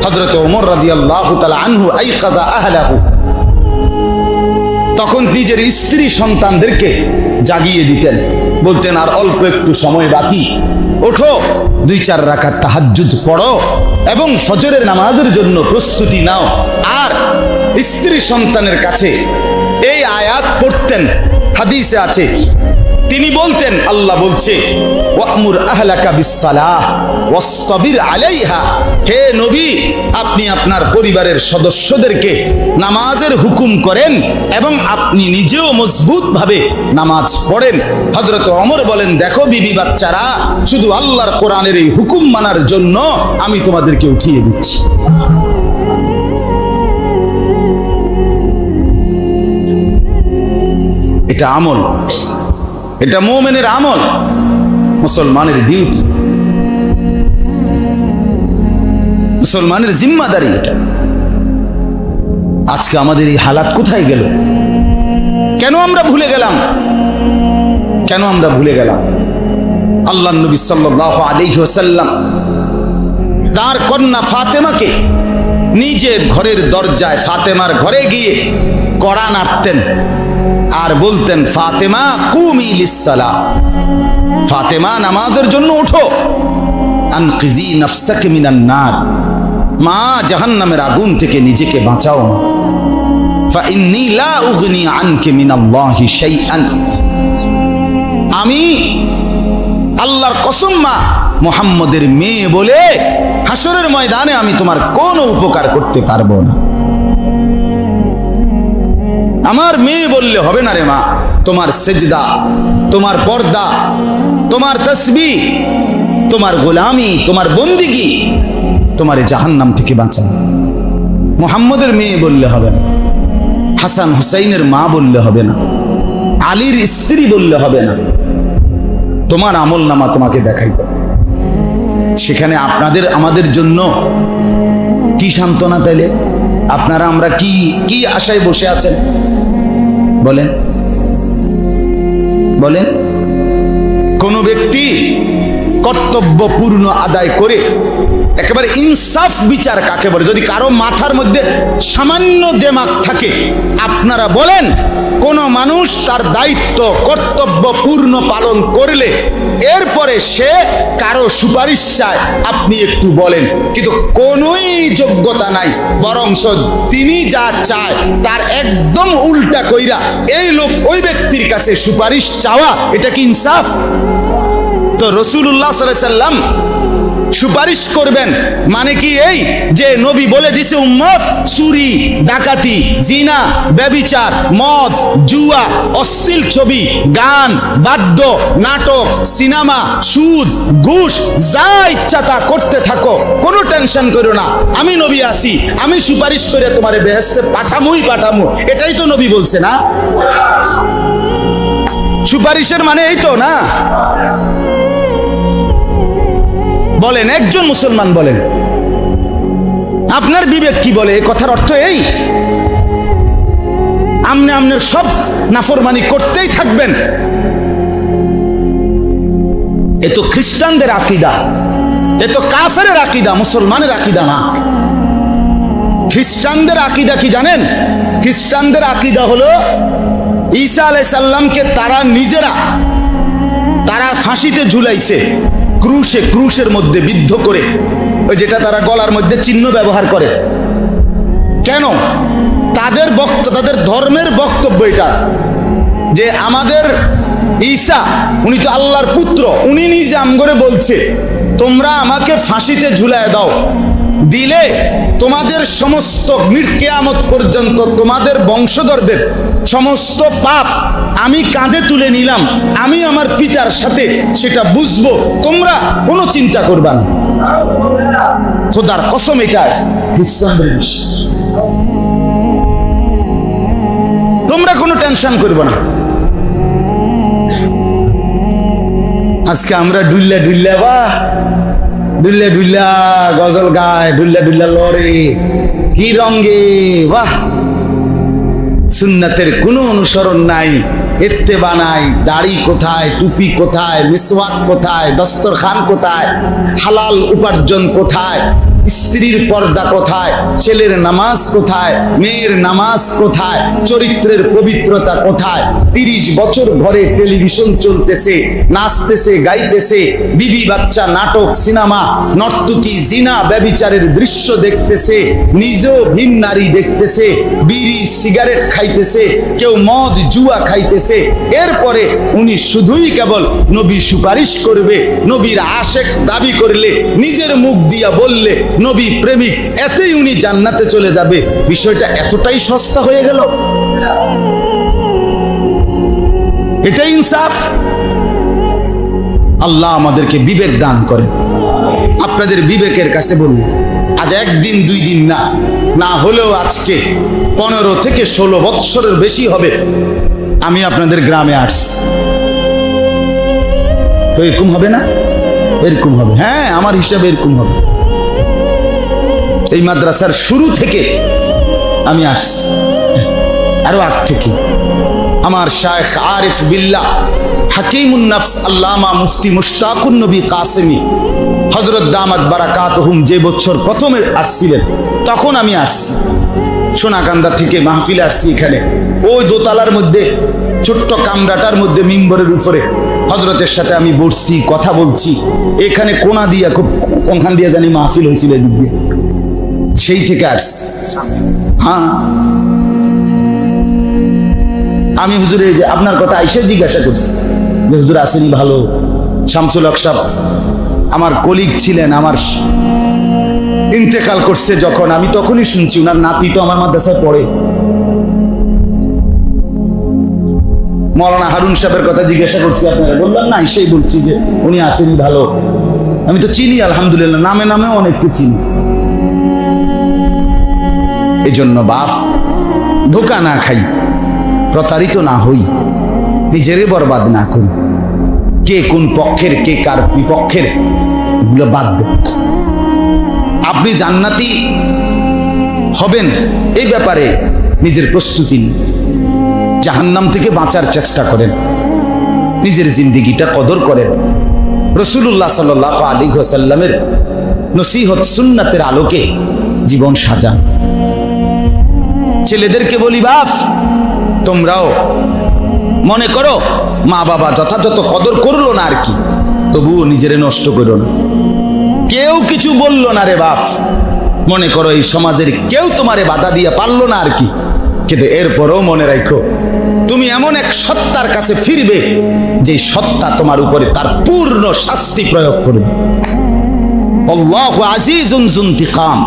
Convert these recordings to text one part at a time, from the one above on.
হযরত ওমর রাদিয়াল্লাহু তাআলা আনহু আইকাযা আহলাহু, তখন নিজের স্ত্রী সন্তানদেরকে জাগিয়ে দিতেন, বলতেন আর অল্প একটু সময় বাকি, ওঠো 2-4 রাকাত তাহাজ্জুদ পড়ো এবং ফজরের নামাজের জন্য প্রস্তুতি নাও। আর স্ত্রী সন্তানের কাছে এই আয়াত পড়তেন, হাদিসে আছে, তিনি বলতেন, আল্লাহ বলছে ওয়া'মুর আহলাকা বিসসালাহ ওয়াসতাবির আলাইহা, হে নবী আপনি আপনার পরিবারের সদস্যদেরকে নামাজের হুকুম করেন এবং আপনি নিজেও মজবুতভাবে নামাজ পড়েন। হযরত ওমর বলেন, দেখো বিবি বাচ্চারা, শুধু আল্লাহর কোরআনের এই হুকুম মানার জন্য আমি তোমাদেরকে উঠিয়ে দিচ্ছি। এটা আমল, এটা মুমিনের আমল, মুসলমানের ডিউটি, মুসলমানের জিম্মাদারি এটা। আজকে আমাদের এই হালাত কোথায় গেল? কেন আমরা ভুলে গেলাম? কেন আমরা ভুলে গেলাম? আল্লাহর নবী সাল্লাল্লাহু আলাইহি ওয়াসাল্লাম তার কন্যা ফাতেমাকে নিজে ঘরের দরজায়, ফাতেমার ঘরে গিয়ে কড়া নাড়তেন আর বলতেন, ফাতেমা কুমি লিসসালাহ, ফাতেমা নামাজের জন্য ওঠো, আনকিজি নাফসাকা মিনান নার, মা জাহান্নামের আগুন থেকে নিজেকে বাঁচাও, ফা ইন্নী লা উগনি আনকি মিনাল্লাহি শাইআন, আমি আল্লাহর কসম মা মুহাম্মদের মেয়ে বলে হাসরের ময়দানে আমি তোমার কোনো উপকার করতে পারবো না। আমার মেয়ে বললে হবে না রে মা, তোমার সেজদা, তোমার পর্দা, তোমার তাসবিহ, তোমার গোলামি, তোমার বন্দিগি তোমার জাহান্নাম থেকে বাঁচাবে। মুহাম্মদের মেয়ে বললে হবে না, হাসান হুসাইনের মা বললে হবে না, আলীর স্ত্রী বললে হবে না, তোমার আমল নামা তোমাকে দেখাইবে। সেখানে আপনাদের আমাদের জন্য কি সান্ত্বনা তাইলে? আপনারা আমরা কি কি আশায় বসে আছেন বলেন? বলেন, কোন ব্যক্তি কর্তব্য পূর্ণ আদায় করে একেবারে ইনসাফ বিচার কাকে বলে? যদি কারো মাথার মধ্যে সামান্য দেমাগ থাকে, আপনারা বলেন কোন মানুষ তার দায়িত্ব কর্তব্য পূর্ণ পালন করলে এরপরে সে কারো সুপারিশ চায়, আপনি একটু বলেন। কিন্তু কোনোই যোগ্যতা নাই, বরং তিনি যা চায় তার একদম উল্টা কইরা এই লোক ওই ব্যক্তির কাছে সুপারিশ চাওয়া, এটা কি ইনসাফ? তো রাসূলুল্লাহ সাল্লাল্লাহু আলাইহি ওয়াসাল্লাম সুপারিশ করবেন মানে কি এই যে নবী বলে দিছে উম্মত চুরি, ডাকাতি, জিনা, ব্যভিচার, মদ, জুয়া, অশ্লীল ছবি, গান, বাদ্য, নাটক, সিনেমা, সুদ, ঘুষ, যা ইচ্ছা তা করতে থাকো, কোনো টেনশন করো না, আমি নবী আছি, আমি সুপারিশ করে তোমারে বেহেশতে পাঠামুই পাঠামু। এটাই তো নবী বলছে না? সুপারিশের মানে এই তো না? বলেন, একজন মুসলমান বলেন, আপনার বিবেক কি বলে? এই কথার অর্থ এই আপনি আপনার সব নাফরমানি করতেই থাকবেন? এ তো খ্রিস্টানদের আকীদা, এ তো কাফেরের আকীদা, মুসলমানের আকীদা না। খ্রিস্টানদের আকীদা কি জানেন? খ্রিস্টানদের আকীদা হলো ঈসা আলাইহিস সালামকে তারা নিজেরা ফাঁসিতে ঝুলাইছে, ক্রুশের মধ্যে বিদ্ধ করে, ওই যেটা তারা গলার মধ্যে চিহ্ন ব্যবহার করে। কেন? তাদের ধর্মের বক্তব্য এটা যে আমাদের ঈসা উনি তো আল্লাহর পুত্র, উনি নিজে আমগরে বলছে তোমরা আমাকে ফাঁসিতে ঝুলায় দাও, দিলে তোমাদের সমস্ত কিয়ামত পর্যন্ত তোমাদের বংশধরদের সমস্ত পাপ আমি কাঁধে তুলে নিলাম, আমি আমার পিতার সাথে সেটা বুঝবো, তোমরা কোনো চিন্তা করবা না। খোদার কসম, এটা খ্রিস্টানদের বিশ্বাস, তোমরা কোনো টেনশন করবে না। আজকে আমরা ডুল্লা গজল গায়, ডুল্লা লড়ে, কি রঙে, বাহ! সুন্নাতের কোনো অনুসরণ নাই, ইত্তেবা নাই, দাড়ি কোথায়, টুপি কোথায়, মিসওয়াক কোথায়, দস্তরখান কোথায়, হালাল উপার্জন কোথায়, স্ত্রীর পর্দা কোথায়, ছেলের নামাজ কোথায়, মেয়ের নামাজ কোথায়, চরিত্রের পবিত্রতা কোথায়। 30 বছর ঘরে টেলিভিশন চলতেছে, নাচতেছে, গাইতেছে, বিবি বাচ্চা, নাটক, সিনেমা, নর্তকী, জিনা, ব্যভিচারের দৃশ্য দেখতেছে, নিজেও ভিন নারী দেখতেছে, বিড়ি সিগারেট খাইতেছে, কেউ মদ জুয়া খাইতেছে। এরপরে উনি শুধুই কেবল নবী সুপারিশ করবে, নবীর আশেক দাবি করলে, নিজের মুখ দিয়া বললে নবী প্রেমিক, এতেই উনি জান্নাতে চলে যাবে। বিষয়টা এতটাই সস্তা হয়ে গেল। এটাই ইনসাফ। আল্লাহ আমাদেরকে বিবেক দান করেন। আপনাদের বিবেকের কাছে বলুন, আজ একদিন 2 দিন না, না হলেও আজকে 15 থেকে 16 বৎসরের বেশি হবে আমি আপনাদের গ্রামে আসছি। তো এরকম হবে না? এরকম হবে, হ্যাঁ, আমার হিসাবে এরকম হবে। এই মাদ্রাসার শুরু থেকে আমি আসছি, আরো আগ থেকে। আমার শায়েখ আরিফ বিল্লাহ হাকিমুন নফস আল্লামা মুফতি মুশতাকুন নবী কাসেমি হযরত দামাত বারাকাতুহুম যে বছর প্রথমে আসছিলেন, তখন আমি আসছি সোনাকান্দা থেকে মাহফিলে আসছি। এখানে ওই দোতলার মধ্যে ছোট্ট কামরাটার মধ্যে মিম্বরের উপরে হযরতের সাথে আমি বসছি, কথা বলছি। এখানে কোনা দিয়া, খুব কোনখান দিয়ে জানি মাহফিল হয়েছিল, এদিক দিয়ে, সেই থেকে আসছি। হ্যাঁ, আমি হুজুর এই যে আপনার কথা আইসা জিজ্ঞাসা করছি যে হুজুর আসেনি ভালো। শামসুল হক সাহেব আমার কলিগ ছিলেন, আমার ইন্তেকাল করছে যখন, আমি তখনই শুনছি ওনার নাতি তো আমার মাদ্রাসায় পড়ে। মৌলানা হারুন সাহেবের কথা জিজ্ঞাসা করছি, আপনারা বললাম না, সেই বলছি যে উনি আসেনি ভালো। আমি তো চিনি আলহামদুলিল্লাহ, নামে নামেও অনেককে চিনি। এই জন্য বাপ, ধোকা না খাই, প্রতারিত না হই, নিজেরে বরবাদ না করি। কে কোন পক্ষের, কে কার বিপক্ষের, এগুলো বাদ দেন। আপনি জান্নাতি হবেন এই ব্যাপারে নিজের প্রস্তুতি নিন। জাহান্নাম থেকে বাঁচার চেষ্টা করেন, নিজের জিন্দেগিটা কদর করেন। রাসূলুল্লাহ সাল্লাল্লাহু আলাইহি ওয়াসাল্লামের নসিহত সুন্নাতের আলোকে জীবন সাজান। ছেলেদেরকে বলি, বাপ তোমরাও মনে করো মা বাবা যথাযথ কদর করলো না আর কি, তবুও নিজেরে নষ্ট করো না। কেউ কিছু বললো না রে বাপ, মনে করো এই সমাজের কেউ তোমারে বাধা দিয়ে পারলো না আর কি, কিন্তু এরপরেও মনে রাখো তুমি এমন এক সত্তার কাছে ফিরবে যে সত্তা তোমার উপরে তার পূর্ণ শাস্তি প্রয়োগ করবে। আল্লাহু আজিজুন যুনতিকাম।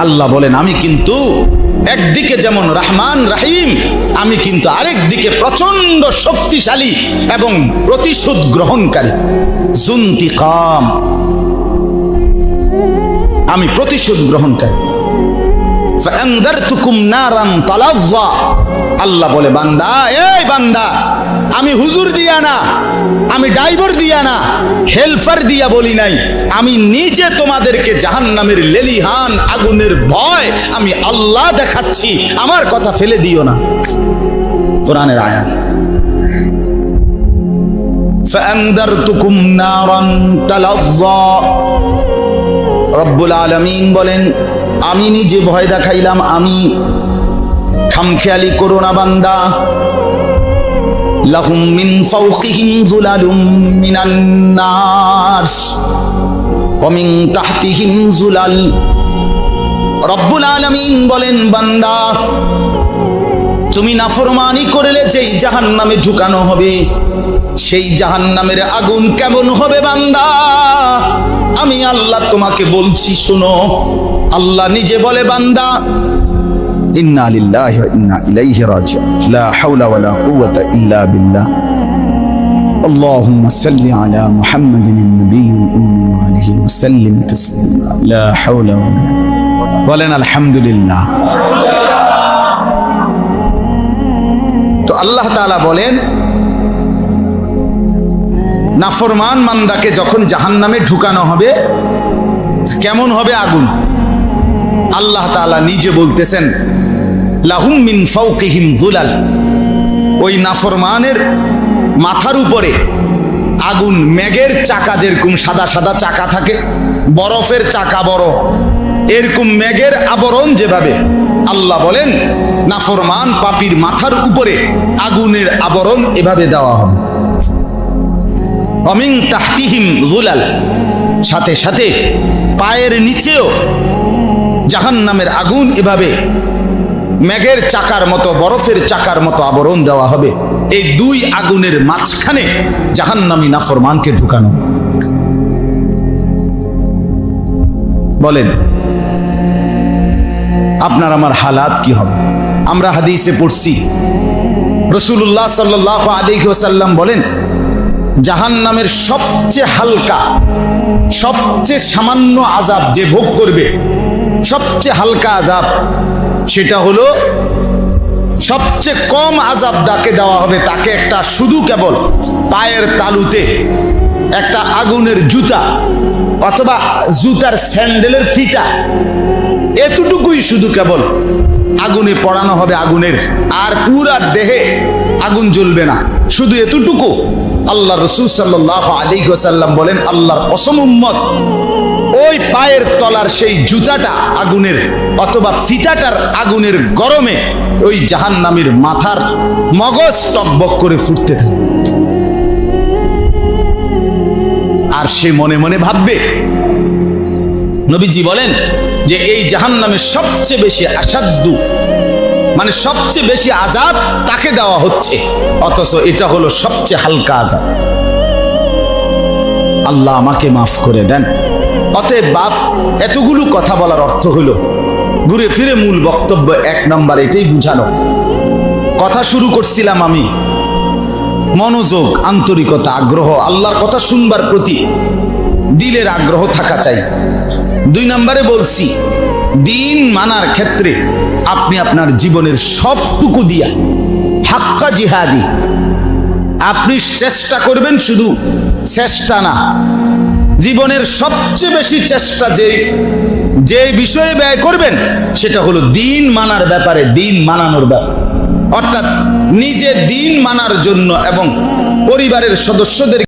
আল্লাহ বলেন, আমি কিন্তু একদিকে যেমন রহমান রহিম, আমি কিন্তু আরেক দিকে প্রচন্ড শক্তিশালী এবং প্রতিশোধ গ্রহণকারী। যুনতিকাম, আমি প্রতিশোধ গ্রহণকারী। ফাআনযারতুকুম নারান তালাজ্জা। আল্লাহ বলে, বান্দা, এই বান্দা, আমি হুজুর দিয়া না, আমি ড্রাইভার দিয়া না, হেল্পার দিয়া বলি নাই, আমি নিজে তোমাদেরকে জাহান্নামের লেলিহান আগুনের ভয় আমি আল্লাহ দেখাচ্ছি। আমার কথা ফেলে দিও না। কোরআনের আয়াত। ফাআনযারতুকুম নারান তালাজ্জা। রব্বুল আলামিন বলেন, আমি নিজে ভয় দেখাইলাম, আমি। খামখেয়ালি করো না বান্দা। লাহুম মিন ফাওকিহিম যুলালুম মিনান নার ওয়া মিন তাহতিহিম যুলাল। রব্বুল আলামিন বলেন, বান্দা তুমি নাফরমানি করলে যেই জাহান্নামে ঢুকানো হবে, সেই জাহান্নামের আগুন কেমন হবে বান্দা, আমি আল্লাহ তোমাকে বলছি শোনো। আল্লাহ নিজে বলে, বান্দা, ইন্না লিল্লাহি ওয়া ইন্না ইলাইহি রাজিউন, লা হাওলা ওয়া লা কুওয়াতা ইল্লা বিল্লাহ। আল্লাহুম্মা সাল্লি আলা মুহাম্মাদিন নাবিয়্যিল উম্মি ওয়া আলিহি ওয়া সাল্লিম তাসলিমা। লা হাওলা ওয়া লা, বলেন আলহামদুলিল্লাহ। তো আল্লাহ তাআলা বলেন, নাফরমান বান্দাকে যখন জাহান্নামে ঢুকানো হবে, কেমন হবে আগুন? আল্লাহ তাআলা নিজে বলতেছেন, লাহুম মিন ফাওকিহিম যুলাল। ওই নাফরমানের মাথার উপরে আগুন, মেঘের চাকা যেরকম সাদা সাদা চাকা থাকে, বরফের চাকা বড়, এরকম মেঘের আবরণ যেভাবে, আল্লাহ বলেন নাফরমান পাপীর মাথার উপরে আগুনের আবরণ এভাবে দেওয়া হবে। অমিন তাহতিহিম যুলাল, সাথে সাথে পায়ের নিচেও জাহান্নামের আগুন এভাবে মেঘের চাকার মতো, বরফের চাকার মতো আবরণ দেওয়া হবে। এই দুই আগুনের মাঝখানে জাহান্নামী নাফরমানকে ঢুকানো। বলেন আপনার আমার হালাত কি হবে? আমরা হাদিসে পড়ছি, রাসূলুল্লাহ সাল্লাল্লাহু আলাইহি ওয়াসাল্লাম বলেন জাহান্নামের সবচেয়ে হালকা, সবচেয়ে সামান্য আযাব যে ভোগ করবে, সবচেয়ে হালকা আযাব সেটা হলো, সবচেয়ে কম আযাব যাকে দেওয়া হবে তাকে একটা শুধু কেবল পায়ের তালুতে একটা আগুনের জুতা অথবা জুতার স্যান্ডেলের ফিতা, এতটুকুই শুধু কেবল আগুনে পড়ানো হবে আগুনের, আর পুরা দেহে আগুন জ্বলবে না, শুধু এতটুকু। আল্লাহ রাসূল সাল্লাল্লাহু আলাইহি ওয়াসাল্লাম বলেন আল্লাহর কসম উম্মত, ওই পায়ের তলার সেই জুতাটা আগুনের অথবা ফিতাটার আগুনের গরমে ওই জাহান্নামীর মাথার মগজ টকবক করে ফুটতে থাকে। আর সে মনে মনে ভাববে, নবীজি বলেন যে এই জাহান্নামের সবচেয়ে বেশি আসাদ্দু, মানে সবচেয়ে বেশি আযাব তাকে দেওয়া হচ্ছে, অথচ এটা হলো সবচেয়ে হালকা আযাব। আল্লাহ আমাকে মাফ করে দেন। অতএব বাপ, এতগুলো কথা বলার অর্থ হলো ঘুরে ফিরে মূল বক্তব্য এক নম্বর এটাই বুঝানো। কথা শুরু করছিলাম আমি, মনোযোগ, আন্তরিকতা, আগ্রহ, আল্লাহর কথা শুনবার প্রতি দিলের আগ্রহ থাকা চাই। দুই নম্বরে বলছি দিন মানার ক্ষেত্রে আপনি আপনার জীবনের সবটুকু দিয়া হাক্কা জিহাদি, আপনি চেষ্টা করবেন, শুধু চেষ্টা না, জীবনের সবচেয়ে বেশি চেষ্টা যে বিষয়ে ব্যয় করবেন সেটা হলো দিন মানার ব্যাপারে, দিন মানানোর ব্যাপারে, অর্থাৎ নিজে দিন মানার জন্য এবং পরিবারের সদস্যদের